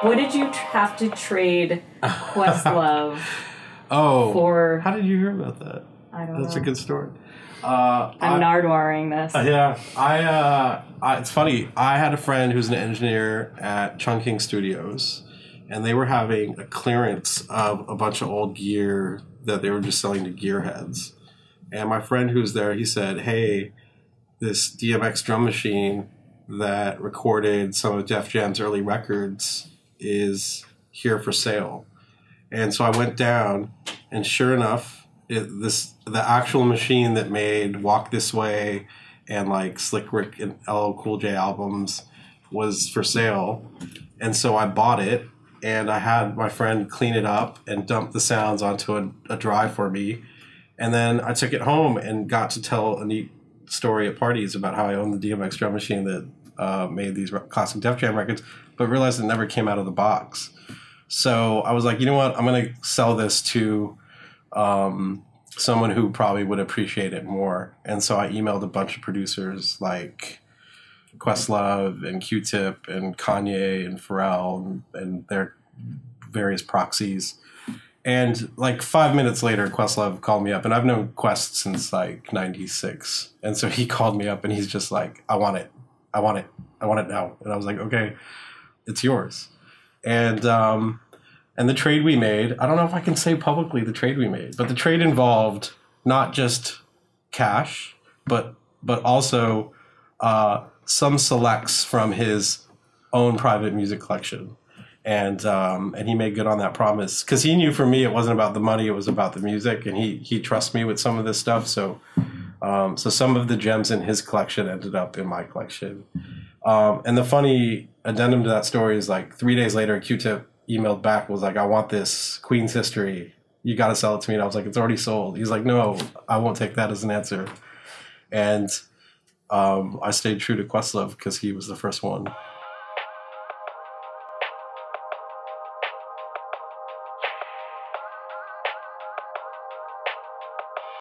What did you have to trade Questlove for? How did you hear about that? I don't know. That's a good story. I'm nardwaring this. Yeah. It's funny. I had a friend who's an engineer at Chungking Studios, and they were having a clearance of a bunch of old gear that they were just selling to gearheads. And my friend who's there, he said, hey, this DMX drum machine that recorded some of Def Jam's early records is here for sale. And so I went down, and sure enough, the actual machine that made Walk This Way and like Slick Rick and LL Cool J albums was for sale. And so I bought it, and I had my friend clean it up and dump the sounds onto a drive for me. And then I took it home and got to tell a neat story at parties about how I owned the DMX drum machine that made these classic Def Jam records, but realized it never came out of the box. So I was like, you know what? I'm going to sell this to someone who probably would appreciate it more. And so I emailed a bunch of producers like Questlove and Q-Tip and Kanye and Pharrell and their various proxies. And like 5 minutes later, Questlove called me up, and I've known Quest since like 96. And so he called me up and he's just like, I want it now. And I was like, okay, it's yours. And the trade we made, I don't know if I can say publicly the trade we made, but the trade involved not just cash, but also some selects from his own private music collection. And he made good on that promise, because he knew for me it wasn't about the money, it was about the music, and he trusts me with some of this stuff. So some of the gems in his collection ended up in my collection. And the funny addendum to that story is like 3 days later, Q-Tip emailed back, was like, I want this Queen's History. You got to sell it to me. And I was like, it's already sold. He's like, no, I won't take that as an answer. And I stayed true to Questlove because he was the first one.